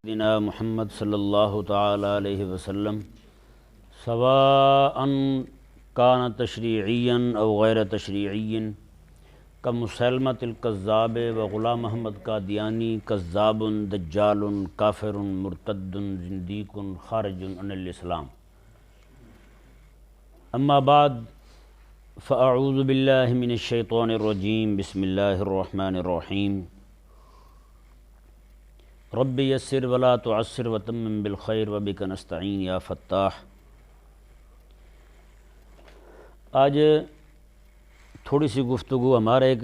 سیدنا محمد صلی اللہ تعالی علیہ وسلم سواء کان تشریعیا او غیر تشریعی کمسلمۃ الکذاب و غلام محمد قادیانی کذاب دجال کافر مرتد زندیق خارج عن الاسلام اما بعد فاعوذ باللہ من الشیطان الرجیم بسم اللہ الرحمن الرحیم رب یسر ولا تعسر وتمم بالخیر وبک نستعین یا فتاح۔ آج تھوڑی سی گفتگو ہمارے ایک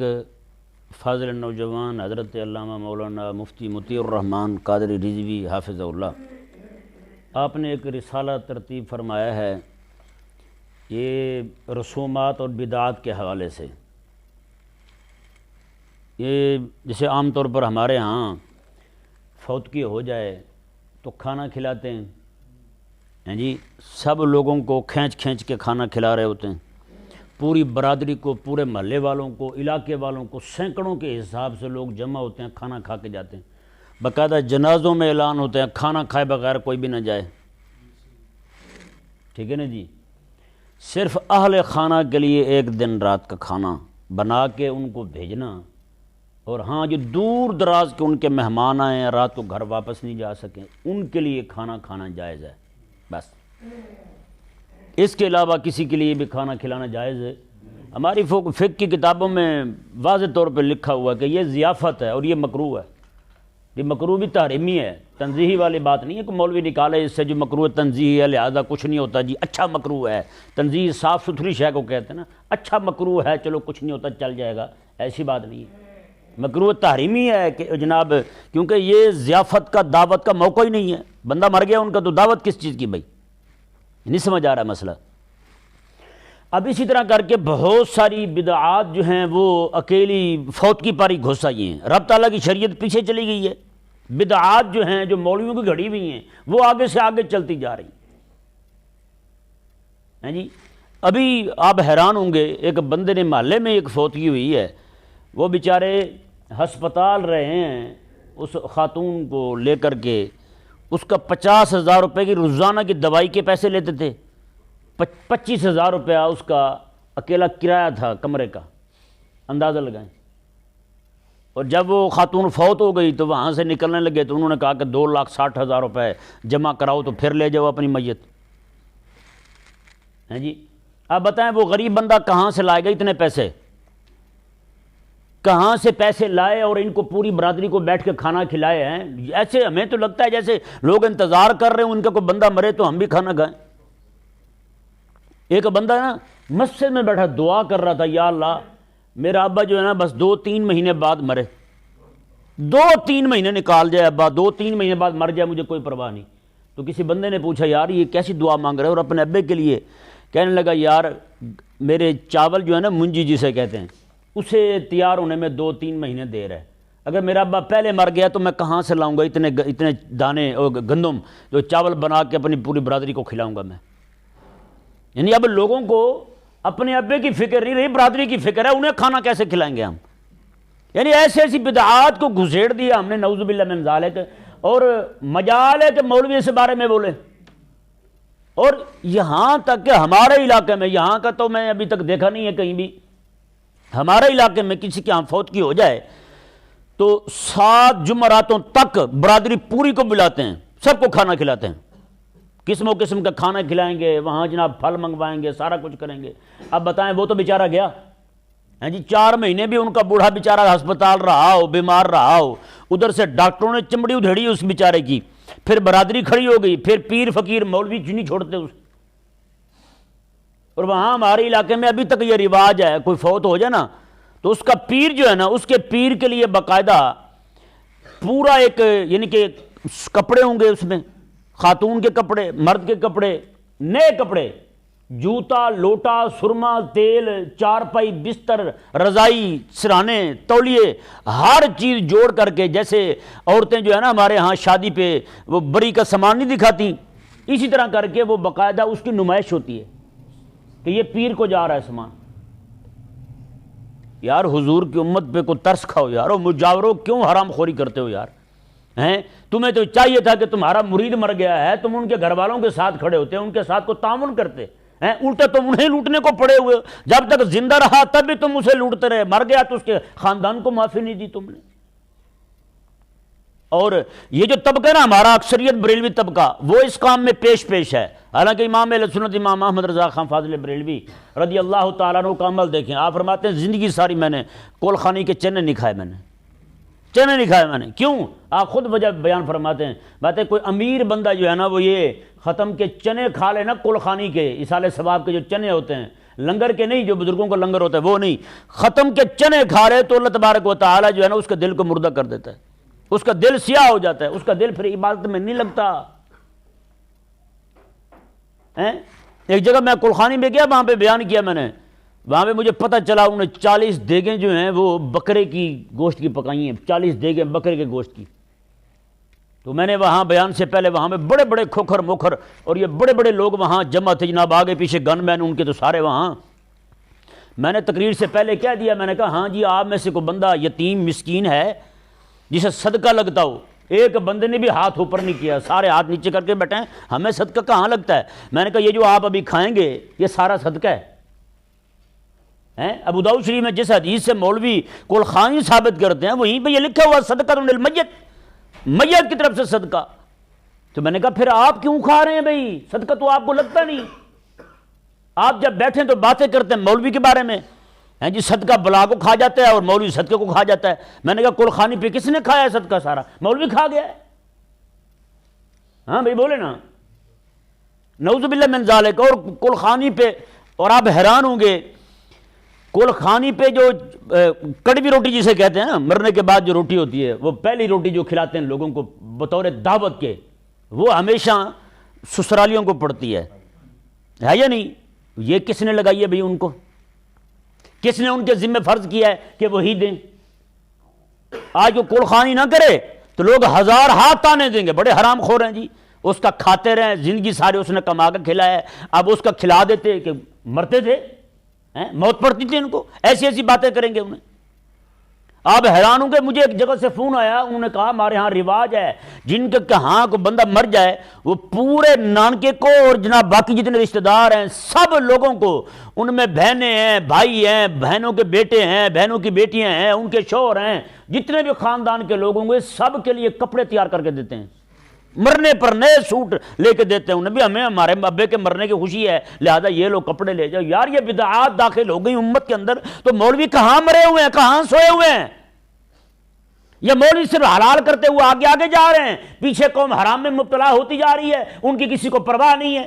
فاضل نوجوان حضرت علامہ مولانا مفتی مطیع الرحمن قادری رضوی حافظہ اللہ، آپ نے ایک رسالہ ترتیب فرمایا ہے، یہ رسومات اور بدعات کے حوالے سے۔ یہ جیسے عام طور پر ہمارے ہاں فوتگی ہو جائے تو کھانا کھلاتے ہیں جی، سب لوگوں کو کھینچ کھینچ کے کھانا کھلا رہے ہوتے ہیں، پوری برادری کو، پورے محلے والوں کو، علاقے والوں کو، سینکڑوں کے حساب سے لوگ جمع ہوتے ہیں، کھانا کھا کے جاتے ہیں۔ باقاعدہ جنازوں میں اعلان ہوتے ہیں کھانا کھائے بغیر کوئی بھی نہ جائے، ٹھیک ہے نا جی۔ صرف اہل خانہ کے لیے ایک دن رات کا کھانا بنا کے ان کو بھیجنا، اور ہاں جو دور دراز کے ان کے مہمان آئے ہیں، رات کو گھر واپس نہیں جا سکیں، ان کے لیے کھانا کھانا جائز ہے، بس اس کے علاوہ کسی کے لیے بھی کھانا کھلانا جائز ہے۔ ہماری فقہ کی کتابوں میں واضح طور پہ لکھا ہوا ہے کہ یہ ضیافت ہے اور یہ مکروہ ہے۔ یہ مکروہ بھی تحریمی ہے، تنزیہی والی بات نہیں ہے کہ مولوی نکالے اس سے جو مکروہ تنزیہی ہے لہذا کچھ نہیں ہوتا جی، اچھا مکروہ ہے۔ تنزیہی صاف ستھری شے کو کہتے ہیں نا، اچھا مکروہ ہے چلو کچھ نہیں ہوتا چل جائے گا، ایسی بات نہیں ہے۔ مکروہ تحریمی ہے کہ جناب، کیونکہ یہ ضیافت کا دعوت کا موقع ہی نہیں ہے، بندہ مر گیا ان کا تو دعوت کس چیز کی بھائی، نہیں سمجھ آ رہا مسئلہ۔ اب اسی طرح کر کے بہت ساری بدعات جو ہیں وہ اکیلی فوتگی پر ہی گھس آئی ہیں، رب تعالیٰ کی شریعت پیچھے چلی گئی ہے، بدعات جو ہیں جو مولویوں کی گھڑی ہوئی ہیں وہ آگے سے آگے چلتی جا رہی ہیں جی۔ ابھی آپ حیران ہوں گے، ایک بندے نے محلے میں ایک فوتگی ہوئی ہے، وہ بیچارے ہسپتال رہے ہیں، اس خاتون کو لے کر کے اس کا 50,000 روپے کی روزانہ کی دوائی کے پیسے لیتے تھے، 25,000 روپیہ اس کا اکیلا کرایہ تھا کمرے کا، اندازہ لگائیں۔ اور جب وہ خاتون فوت ہو گئی تو وہاں سے نکلنے لگے تو انہوں نے کہا کہ 2,60,000 روپے جمع کراؤ تو پھر لے جاؤ اپنی میت، ہیں جی۔ اب بتائیں وہ غریب بندہ کہاں سے لائے گا اتنے پیسے، کہاں سے پیسے لائے اور ان کو پوری برادری کو بیٹھ کے کھانا کھلائے ہیں؟ ایسے ہمیں تو لگتا ہے جیسے لوگ انتظار کر رہے ہیں ان کا کوئی بندہ مرے تو ہم بھی کھانا کھائیں۔ ایک بندہ نا مسجد میں بیٹھا دعا کر رہا تھا، یا اللہ میرا ابا جو ہے نا بس 2-3 مہینے بعد مرے، 2-3 مہینے نکال جائے ابا، 2-3 مہینے بعد مر جائے، مجھے کوئی پرواہ نہیں۔ تو کسی بندے نے پوچھا یار یہ کیسی دعا مانگ رہے اور اپنے ابے کے لیے؟ کہنے لگا یار میرے چاول جو ہے نا منجی جسے کہتے ہیں، اسے تیار ہونے میں 2-3 مہینے دیر ہے، اگر میرا ابا پہلے مر گیا تو میں کہاں سے لاؤں گا اتنے دانے گندم جو چاول بنا کے اپنی پوری برادری کو کھلاؤں گا میں؟ یعنی اب لوگوں کو اپنے ابے کی فکر نہیں رہی، برادری کی فکر ہے، انہیں کھانا کیسے کھلائیں گے ہم؟ یعنی ایسی بدعات کو گھسیڑ دیا ہم نے، نعوذ باللہ من ذالک، اور مجال ہے کہ مولوی اس بارے میں بولے۔ اور یہاں تک کہ ہمارے علاقے میں، یہاں کا تو میں ابھی تک دیکھا نہیں ہے کہیں بھی، ہمارے علاقے میں کسی کے ہاں فوتگی ہو جائے تو 7 جمعراتوں تک برادری پوری کو بلاتے ہیں، سب کو کھانا کھلاتے ہیں، قسم و قسم کا کھانا کھلائیں گے، وہاں جناب پھل منگوائیں گے، سارا کچھ کریں گے۔ اب بتائیں وہ تو بیچارہ گیا ہیں جی، 4 مہینے بھی ان کا بوڑھا بیچارہ ہسپتال رہا ہو، بیمار رہا ہو، ادھر سے ڈاکٹروں نے چمڑی ادھیڑی اس بیچارے کی، پھر برادری کھڑی ہو گئی، پھر پیر فقیر مولوی نہیں چھوڑتے اس۔ اور وہاں ہمارے علاقے میں ابھی تک یہ رواج ہے، کوئی فوت ہو جائے نا تو اس کا پیر جو ہے نا، اس کے پیر کے لیے باقاعدہ پورا ایک یعنی کہ کپڑے ہوں گے اس میں، خاتون کے کپڑے، مرد کے کپڑے، نئے کپڑے، جوتا، لوٹا، سرما، تیل، چارپائی، بستر، رضائی، سرانے، تولیے، ہر چیز جوڑ کر کے، جیسے عورتیں جو ہے نا ہمارے ہاں شادی پہ وہ بری کا سامان نہیں دکھاتی، اسی طرح کر کے وہ باقاعدہ اس کی نمائش ہوتی ہے کہ یہ پیر کو جا رہا ہے سامان۔ یار حضور کی امت پہ کو ترس کھاؤ یار، اور مجاوروں کیوں حرام خوری کرتے ہو یار؟ ہیں؟ تمہیں تو چاہیے تھا کہ تمہارا مرید مر گیا ہے، تم ان کے گھر والوں کے ساتھ کھڑے ہوتے، ان کے ساتھ کو تعاون کرتے ہیں، الٹا تم انہیں لوٹنے کو پڑے ہوئے ہو۔ جب تک زندہ رہا تب بھی تم اسے لوٹتے رہے، مر گیا تو اس کے خاندان کو معافی نہیں دی تم نے۔ اور یہ جو طبقہ نا ہمارا اکثریت بریلوی طبقہ، وہ اس کام میں پیش ہے۔ حالانکہ امام اہل سنت امام احمد رضا خان فاضل بریلوی رضی اللہ تعالیٰ عنہ کا عمل دیکھیں، آپ فرماتے ہیں زندگی ساری میں نے کولخانی کے چنے نہیں کھائے، چنے نہیں کھائے میں نے۔ کیوں؟ آپ خود وجہ بیان فرماتے ہیں، بات ہے کوئی امیر بندہ جو ہے نا وہ یہ ختم کے چنے کھا لے نا، کولخانی کے اصال ثواب کے جو چنے ہوتے ہیں، لنگر کے نہیں، جو بزرگوں کا لنگر ہوتا ہے وہ نہیں، ختم کے چنے کھا رہے تو اللہ تبارک و تعالیٰ جو ہے نا اس کے دل کو مردہ کر دیتا ہے، اس کا دل سیاہ ہو جاتا ہے، اس کا دل پھر عبادت میں نہیں لگتا۔ ایک جگہ میں کولخانی میں گیا، وہاں پہ بیان کیا میں نے، وہاں پہ مجھے پتہ چلا انہوں نے 40 دیگیں جو ہیں وہ بکرے کی گوشت کی پکائی ہیں، 40 دیگیں بکرے کے گوشت کی۔ تو میں نے وہاں بیان سے پہلے وہاں میں بڑے بڑے کھوکھر موکھر اور یہ بڑے بڑے لوگ وہاں جمع تھے جناب، آگے پیچھے گن مین ان کے تو سارے وہاں۔ میں نے تقریر سے پہلے کہہ دیا، میں نے کہا ہاں جی آپ میں سے کوئی بندہ یتیم مسکین ہے جسے صدقہ لگتا ہو؟ ایک بندے نے بھی ہاتھ اوپر نہیں کیا، سارے ہاتھ نیچے کر کے بیٹھے ہیں، ہمیں صدقہ کہاں لگتا ہے؟ میں نے کہا یہ جو آپ ابھی کھائیں گے یہ سارا صدقہ ہے۔ ابو داؤد شریف میں جس حدیث سے مولوی کولخانی ثابت کرتے ہیں وہیں پہ یہ لکھا ہوا صدقہ للمیت، میت کی طرف سے صدقہ۔ تو میں نے کہا پھر آپ کیوں کھا رہے ہیں بھائی؟ صدقہ تو آپ کو لگتا نہیں، آپ جب بیٹھیں تو باتیں کرتے ہیں مولوی کے بارے میں، جی صدقہ بلا کو کھا جاتا ہے اور مولوی صدقے کو کھا جاتا ہے۔ میں نے کہا کولخانی پہ کس نے کھایا ہے صدقہ؟ سارا مولوی کھا گیا ہے۔ ہاں بھائی بولے نا، نعوذ باللہ من ذالک۔ اور کولخانی پہ، اور آپ حیران ہوں گے، کولخانی پہ جو کڑوی روٹی جسے کہتے ہیں نا، مرنے کے بعد جو روٹی ہوتی ہے، وہ پہلی روٹی جو کھلاتے ہیں لوگوں کو بطور دعوت کے، وہ ہمیشہ سسرالیوں کو پڑتی ہے یا نہیں؟ یہ کس نے لگائی ہے بھائی ان کو؟ کس نے ان کے ذمہ فرض کیا ہے کہ وہی دیں؟ آج وہ کولخانی نہ کرے تو لوگ ہزار ہاتھ تانے دیں گے، بڑے حرام خور ہیں جی، اس کا کھاتے رہیں زندگی سارے اس نے کما کر کھلایا ہے، اب اس کا کھلا دیتے کہ مرتے تھے، موت پڑتی تھی ان کو، ایسی ایسی باتیں کریں گے انہیں۔ آپ حیران ہوں گے، مجھے ایک جگہ سے فون آیا، انہوں نے کہا ہمارے ہاں رواج ہے جن کے کہاں کو بندہ مر جائے وہ پورے نانکے کو اور جناب باقی جتنے رشتہ دار ہیں سب لوگوں کو، ان میں بہنیں ہیں، بھائی ہیں، بہنوں کے بیٹے ہیں، بہنوں کی بیٹیاں ہیں، ان کے شوہر ہیں، جتنے بھی خاندان کے لوگ ہوں گے سب کے لیے کپڑے تیار کر کے دیتے ہیں، مرنے پر نئے سوٹ لے کے دیتے ہیں انہیں بھی، ہمیں ہمارے ابے کے مرنے کی خوشی ہے لہذا یہ لوگ کپڑے لے جاؤ۔ یار یہ بدعات داخل ہو گئی امت کے اندر، تو مولوی کہاں مرے ہوئے ہیں، کہاں سوئے ہوئے ہیں؟ یہ مولوی صرف حلال کرتے ہوئے آگے آگے جا رہے ہیں، پیچھے قوم حرام میں مبتلا ہوتی جا رہی ہے، ان کی کسی کو پرواہ نہیں ہے۔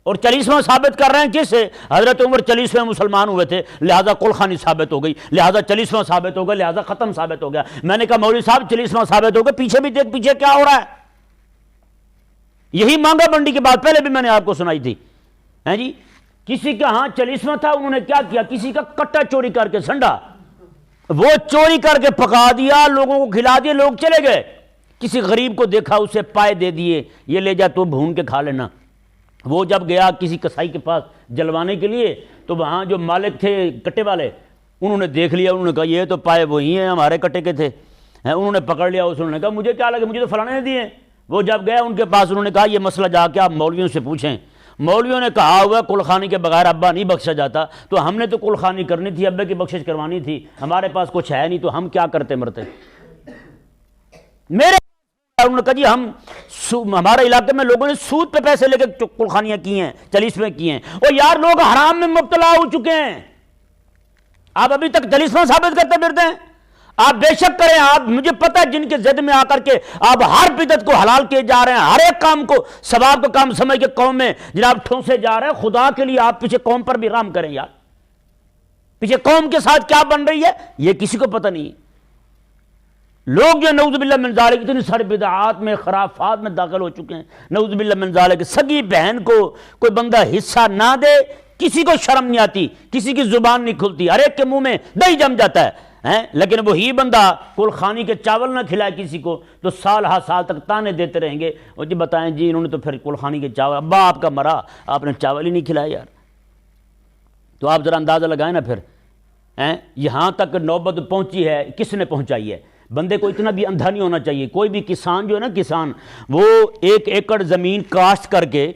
اور 40واں ثابت کر رہے ہیں کس سے؟ حضرت عمر 40ویں مسلمان ہوئے تھے لہذا کولخانی ثابت ہو گئی، لہذا 40واں ثابت ہو گیا، لہذا ختم ثابت ہو گیا۔ میں نے کہا مولوی صاحب 40واں ثابت ہو گیا، پیچھے بھی دیکھ پیچھے کیا ہو رہا ہے۔ یہی مانگا منڈی کی بات پہلے بھی میں نے آپ کو سنائی تھی، ہیں جی، کسی کا ہاں 40واں تھا، انہوں نے کیا کیا، کسی کا کٹا چوری کر کے سنڈا وہ چوری کر کے پکا دیا، لوگوں کو کھلا دیا، لوگ چلے گئے۔ کسی غریب کو دیکھا اسے پائے دے دیے، یہ لے جا تو بھون کے کھا لینا۔ وہ جب گیا کسی کسائی کے پاس جلوانے کے لیے تو وہاں جو مالک تھے کٹے والے انہوں نے دیکھ لیا، انہوں نے کہا یہ تو پائے وہی ہیں ہمارے کٹے کے تھے، انہوں نے پکڑ لیا، انہوں نے کہا مجھے کیا لگے، مجھے تو فلانے نے دیے۔ وہ جب گیا ان کے پاس انہوں نے کہا یہ مسئلہ جا کے آپ مولویوں سے پوچھیں۔ مولویوں نے کہا ہوا کولخانی کے بغیر ابا نہیں بخشا جاتا، تو ہم نے تو کولخانی کرنی تھی، ابے کی بخشش کروانی تھی، ہمارے پاس کچھ ہے نہیں تو ہم کیا کرتے مرتے۔ میرے انہوں نے کہا جی ہمارے علاقے میں لوگوں نے سود پہ پیسے لے کے کولخانیاں کی ہیں، 40ویں کی ہیں، اور یار لوگ حرام میں مبتلا ہو چکے ہیں، آپ ابھی تک 40واں ثابت کرتے پھرتے ہیں۔ آپ بے شک کریں، آپ مجھے پتہ ہے جن کے زد میں آ کر کے آپ ہر بدعت کو حلال کیے جا رہے ہیں، ہر ایک کام کو ثواب کا کام سمجھ کے قوم میں جناب ٹھونسے جا رہے ہیں، خدا کے لیے آپ پیچھے قوم پر بھی رحم کریں یار، پیچھے قوم کے ساتھ کیا بن رہی ہے یہ کسی کو پتہ نہیں۔ لوگ جو نعوذ باللہ من ذالک اتنی ساری بدعات میں خرافات میں داخل ہو چکے ہیں، نعوذ باللہ من ذالک۔ سگی بہن کو کوئی بندہ حصہ نہ دے، کسی کو شرم نہیں آتی، کسی کی زبان نہیں کھلتی، ہر ایک کے منہ میں دہی جم جاتا ہے، لیکن وہی بندہ کولخانی کے چاول نہ کھلائے کسی کو تو سال ہر سال تک تانے دیتے رہیں گے، اور جی بتائیں جی انہوں نے تو پھر کولخانی کے چاول، ابا آپ کا مرا آپ نے چاول ہی نہیں کھلایا یار۔ تو آپ ذرا اندازہ لگائیں نا پھر، یہاں تک نوبت پہنچی ہے، کس نے پہنچائی ہے؟ بندے کو اتنا بھی اندھا نہیں ہونا چاہیے. کوئی بھی کسان جو ہے نا کسان، وہ 1 ایکڑ زمین کاشت کر کے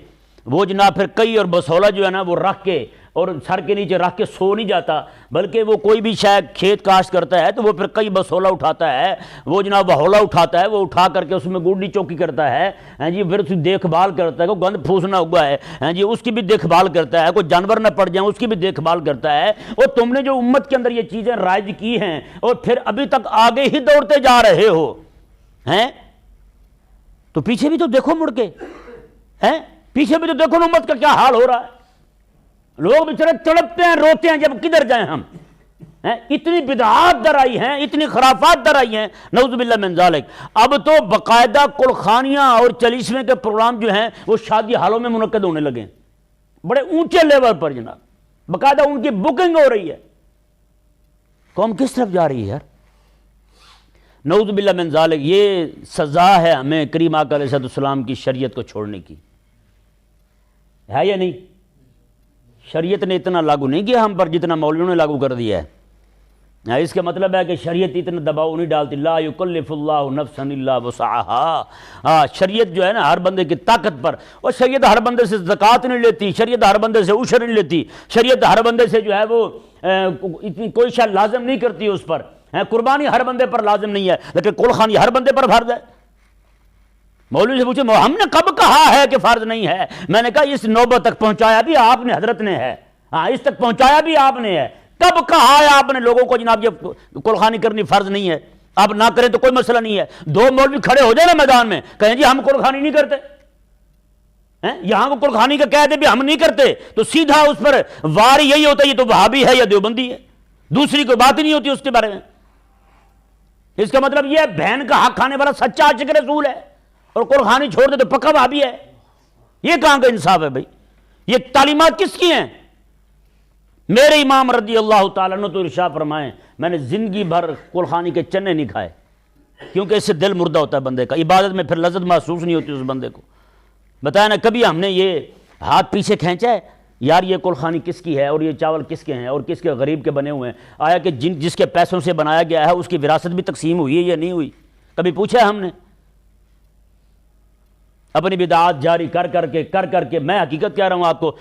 وہ جناب پھر کئی اور بسولہ جو ہے نا وہ رکھ کے اور سر کے نیچے رکھ کے سو نہیں جاتا، بلکہ وہ کوئی بھی شاید کھیت کاشت کرتا ہے تو وہ پھر کئی بسولہ اٹھاتا ہے، وہ جناب بہولہ اٹھاتا ہے، وہ اٹھا کر کے اس میں گوڈی چوکی کرتا ہے، ہاں جی، پھر اس کی دیکھ بھال کرتا ہے. کوئی گند پھوسنا ہوا ہے، ہاں جی، اس کی بھی دیکھ بھال کرتا ہے. کوئی جانور نہ پڑ جائیں اس کی بھی دیکھ بھال کرتا ہے. اور تم نے جو امت کے اندر یہ چیزیں رائج کی ہیں اور پھر ابھی تک آگے ہی دوڑتے جا رہے ہو ہیں، تو پیچھے بھی تو دیکھو مڑ کے، ہیں پیچھے بھی تو دیکھو نا امت کا کیا حال ہو رہا ہے. لوگ بیچارے تڑپتے ہیں، روتے ہیں، جب کدھر جائیں ہم. اتنی بدعات در آئی ہیں، اتنی خرافات در آئی ہیں، نعوذ باللہ من ذالک. اب تو باقاعدہ کلخانیاں اور چالیسویں کے پروگرام جو ہیں وہ شادی حالوں میں منعقد ہونے لگے ہیں، بڑے اونچے لیول پر جناب، باقاعدہ ان کی بکنگ ہو رہی ہے. قوم کس طرف جا رہی ہے یار؟ نعوذ باللہ من ذالک. یہ سزا ہے ہمیں کریم آقا علیہ السلام کی شریعت کو چھوڑنے کی، ہے یا نہیں؟ شریعت نے اتنا لاگو نہیں کیا ہم پر جتنا مولویوں نے لاگو کر دیا ہے. اس کا مطلب ہے کہ شریعت اتنا دباؤ نہیں ڈالتی. لا یکلف اللہ نفسا الا وسعها. شریعت جو ہے نا ہر بندے کی طاقت پر، اور شریعت ہر بندے سے زکوٰۃ نہیں لیتی، شریعت ہر بندے سے عشر نہیں لیتی، شریعت ہر بندے سے جو ہے وہ کوئی شے لازم نہیں کرتی اس پر. قربانی ہر بندے پر لازم نہیں ہے، لیکن کلخانی ہر بندے پر فرض ہے. مولوی سے پوچھے ہم نے کب کہا ہے کہ فرض نہیں ہے؟ میں نے کہا اس نوبت تک پہنچایا بھی آپ نے، حضرت نے ہے. اس تک پہنچایا بھی آپ نے ہے. کب کہا ہے آپ نے لوگوں کو جناب یہ کلخانی کرنی فرض نہیں ہے؟ آپ نہ کریں تو کوئی مسئلہ نہیں ہے. 2 مولوی کھڑے ہو جائیں نا میدان میں، کہیں جی ہم کلخانی نہیں کرتے، یہاں کو کلخانی کا کہہ دے بھی ہم نہیں کرتے، تو سیدھا اس پر وار یہی ہوتا ہے یہ تو وہابی ہے یا دیوبندی ہے، دوسری کوئی بات ہی نہیں ہوتی اس کے بارے میں. اس کا مطلب یہ بہن کا حق کھانے والا سچا عاشق رسول ہے اور کلخانی چھوڑ دے تو پکا بھابی ہے. یہ کہاں کا انصاف ہے بھائی؟ یہ تعلیمات کس کی ہیں؟ میرے امام رضی اللہ تعالیٰ عنہ تو ارشاد فرمائیں میں نے زندگی بھر کلخانی کے چنے نہیں کھائے، کیونکہ اس سے دل مردہ ہوتا ہے بندے کا، عبادت میں پھر لذت محسوس نہیں ہوتی اس بندے کو. بتایا نا کبھی ہم نے یہ ہاتھ پیچھے کھینچا ہے یار یہ کلخانی کس کی ہے اور یہ چاول کس کے ہیں اور کس کے غریب کے بنے ہوئے ہیں؟ آیا کہ جس کے پیسوں سے بنایا گیا ہے اس کی وراثت بھی تقسیم ہوئی ہے یا نہیں ہوئی؟ کبھی پوچھا ہے ہم نے؟ اپنی بدعات جاری کر کر کے میں حقیقت کہہ رہا ہوں آپ کو،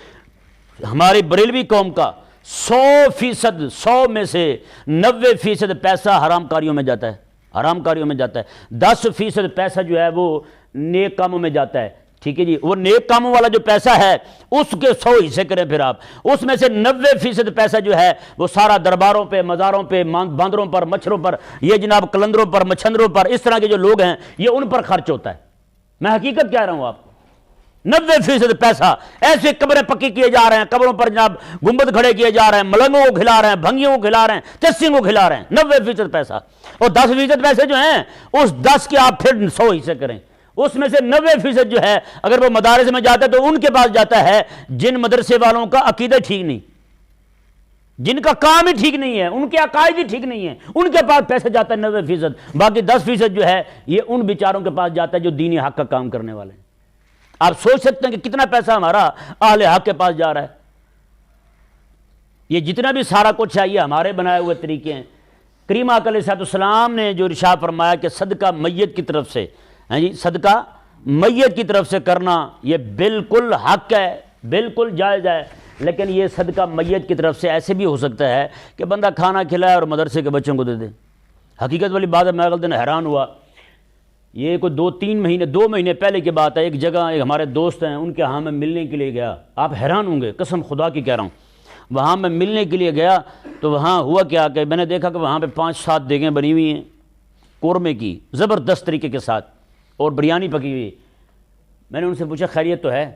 ہماری بریلوی قوم کا 100% 100 میں سے 90% پیسہ حرام کاریوں میں جاتا ہے، حرام کاریوں میں جاتا ہے. 10% پیسہ جو ہے وہ نیک کاموں میں جاتا ہے. ٹھیک ہے جی، وہ نیک کاموں والا جو پیسہ ہے اس کے 100 حصے کریں پھر آپ، اس میں سے 90% پیسہ جو ہے وہ سارا درباروں پہ، مزاروں پہ، باندروں پر، مچھروں پر، یہ جناب کلندروں پر، مچھندروں پر، اس طرح کے جو لوگ ہیں یہ ان پر خرچ ہوتا ہے. میں حقیقت کہہ رہا ہوں آپ کو. 90% پیسہ ایسے قبریں پکی کیے جا رہے ہیں، قبروں پر جناب گنبد کھڑے کیے جا رہے ہیں، ملنگوں کو کھلا رہے ہیں، بھنگیوں کو کھلا رہے ہیں، چسیوں کو کھلا رہے ہیں. 90% پیسہ. اور 10% پیسے جو ہیں اس 10 کے آپ پھر 100 حصے کریں. اس میں سے 90% جو ہے اگر وہ مدارس میں جاتا ہے تو ان کے پاس جاتا ہے جن مدرسے والوں کا عقیدہ ٹھیک نہیں، جن کا کام ہی ٹھیک نہیں ہے، ان کے عقائد ہی ٹھیک نہیں ہیں، ان کے پاس پیسہ جاتا ہے 90%. باقی 10% جو ہے یہ ان بیچاروں کے پاس جاتا ہے جو دینی حق کا کام کرنے والے ہیں. آپ سوچ سکتے ہیں کہ کتنا پیسہ ہمارا اہل حق کے پاس جا رہا ہے. یہ جتنا بھی سارا کچھ ہے یہ ہمارے بنائے ہوئے طریقے ہیں. کریم آقا علیہ السلام نے جو ارشاد فرمایا کہ صدقہ میت کی طرف سے، ہاں جی، صدقہ میت کی طرف سے کرنا یہ بالکل حق ہے، بالکل جائز ہے. لیکن یہ صدقہ میت کی طرف سے ایسے بھی ہو سکتا ہے کہ بندہ کھانا کھلائے اور مدرسے کے بچوں کو دے دے. حقیقت والی بات ہے، میں اگلے دن حیران ہوا. یہ کوئی 2 مہینے پہلے کی بات ہے. ایک جگہ ایک ہمارے دوست ہیں، ان کے ہاں میں ملنے کے لیے گیا. آپ حیران ہوں گے، قسم خدا کی کہہ رہا ہوں. وہاں میں ملنے کے لیے گیا تو وہاں ہوا کیا کہ میں نے دیکھا کہ وہاں پہ 5-7 دیگیں بنی ہوئی ہیں قورمے کی، زبردست طریقے کے ساتھ، اور بریانی پکی ہوئی. میں نے ان سے پوچھا خیریت تو ہے؟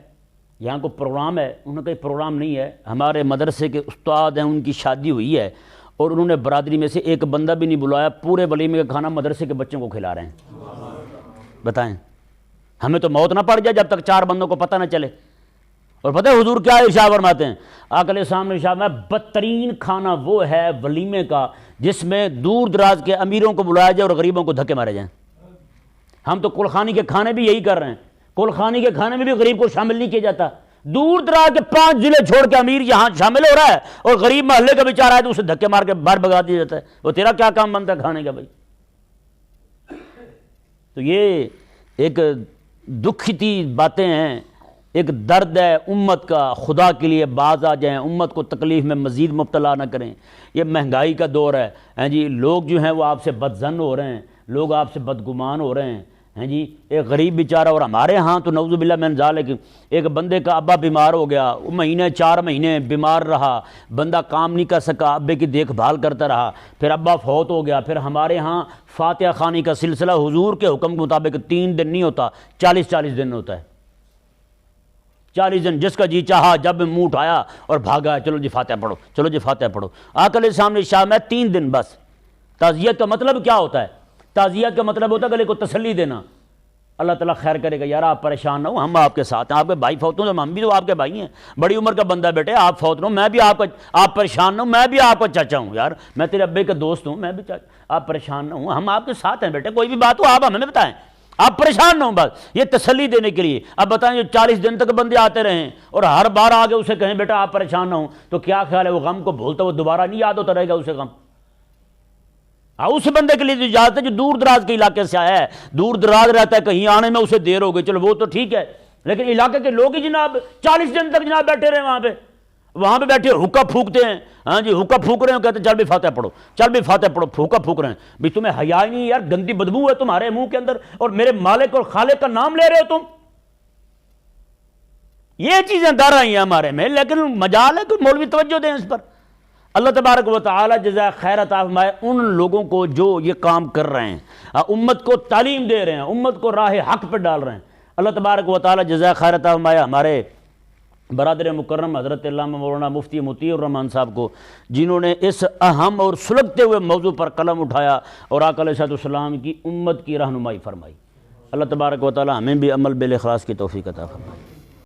یہاں کو پروگرام ہے؟ انہوں نے کہا پروگرام نہیں ہے، ہمارے مدرسے کے استاد ہیں ان کی شادی ہوئی ہے اور انہوں نے برادری میں سے ایک بندہ بھی نہیں بلایا، پورے ولیمے کا کھانا مدرسے کے بچوں کو کھلا رہے ہیں. بتائیں ہمیں تو موت نہ پڑ جائے جب تک 4 بندوں کو پتہ نہ چلے. اور پتہ ہے حضور کیا ارشاد فرماتے ہیں؟ آقا علیہ السلام نے ارشاد فرمایا بدترین کھانا وہ ہے ولیمے کا جس میں دور دراز کے امیروں کو بلایا جائے اور غریبوں کو دھکے مارے جائیں. ہم تو کلخانی کے کھانے بھی یہی کر رہے ہیں. کلخانی کے کھانے میں بھی غریب کو شامل نہیں کیا جاتا. دور دراز کے 5 ضلع چھوڑ کے امیر یہاں شامل ہو رہا ہے اور غریب محلے کا بیچارہ ہے تو اسے دھکے مار کے باہر بگا دیا جاتا ہے. وہ تیرا کیا کام بنتا ہے کھانے کا بھائی؟ تو یہ ایک دکھتی باتیں ہیں، ایک درد ہے امت کا، خدا کے لیے باز آ جائیں، امت کو تکلیف میں مزید مبتلا نہ کریں۔ یہ مہنگائی کا دور ہے، ہیں جی، لوگ جو ہیں وہ آپ سے بدظن ہو رہے ہیں، لوگ آپ سے بدگمان ہو رہے ہیں جی۔ ایک غریب بیچارہ، اور ہمارے ہاں تو نعوذ باللہ من ذالک، ایک بندے کا ابا بیمار ہو گیا، وہ مہینے 4 مہینے بیمار رہا، بندہ کام نہیں کر سکا، ابے کی دیکھ بھال کرتا رہا، پھر ابا فوت ہو گیا۔ پھر ہمارے ہاں فاتحہ خوانی کا سلسلہ حضور کے حکم کے مطابق 3 دن نہیں ہوتا، 40 دن ہوتا ہے۔ 40 دن جس کا جی چاہا جب منہ اٹھایا اور بھاگا، چلو جی فاتحہ پڑھو، چلو جی فاتحہ پڑھو۔ آقا علیہ السلام نے ارشاد میں 3 دن بس۔ تعزیت کا مطلب کیا ہوتا ہے؟ تعزیت کا مطلب ہوتا ہے گلے کو تسلی دینا، اللہ تعالیٰ خیر کرے گا، یار آپ پریشان نہ ہو، ہم آپ کے ساتھ ہیں، آپ کے بھائی فوت ہوں تو ہم بھی تو آپ کے بھائی ہیں، بڑی عمر کا بندہ بیٹے، آپ فوت نہ ہو، میں بھی آپ پریشان نہ ہو، میں بھی آپ کا چاچا ہوں، یار میں تیرے ابے کا دوست ہوں، میں بھی آپ پریشان نہ ہوں، ہم آپ کے ساتھ ہیں بیٹے، کوئی بھی بات ہو آپ ہمیں بتائیں، آپ پریشان نہ ہوں، بس یہ تسلی دینے کے لیے۔ اب بتائیں جو 40 دن تک بندے آتے رہیں اور ہر بار آگے اسے کہیں بیٹا آپ پریشان نہ ہوں، تو کیا خیال ہے وہ غم کو بھولتا وہ دوبارہ نہیں یاد ہوتا رہے گا اسے غم؟ اس بندے کے لیے جو اجازت ہے جو دور دراز کے علاقے سے آیا ہے، دور دراز رہتا ہے، کہیں آنے میں اسے دیر ہو گئی، چلو وہ تو ٹھیک ہے، لیکن علاقے کے لوگ ہی جناب 40 دن تک جناب بیٹھے رہے وہاں پہ بیٹھے حکا پھونکتے ہیں، ہاں جی حکا پھونک رہے ہیں، کہتے ہیں چل بھی فاتحہ پڑھو، چل بھی فاتحہ پڑھو، حکا پھونک رہے ہیں۔ بھی تمہیں حیا ہی نہیں یار، گندی بدبو ہے تمہارے منہ کے اندر، اور میرے مالک اور خالق کا نام لے رہے ہو تم۔ یہ چیزیں ڈر رہی ہیں ہمارے میں، لیکن مجال ہے کہ مولوی توجہ دیں اس پر۔ اللہ تبارک و تعالی جزائے خیر عطا فرمائے ان لوگوں کو جو یہ کام کر رہے ہیں، امت کو تعلیم دے رہے ہیں، امت کو راہ حق پہ ڈال رہے ہیں، اللہ تبارک و تعالی جزائے خیر عطا فرمائے ہمارے برادر مکرم حضرت علامہ مولانا مفتی مطیع الرحمان صاحب کو، جنہوں نے اس اہم اور سلگتے ہوئے موضوع پر قلم اٹھایا اور آقا علیہ السلام کی امت کی رہنمائی فرمائی۔ اللہ تبارک و تعالی ہمیں بھی عمل بالاخلاص کی توفیق عطا فرمائے۔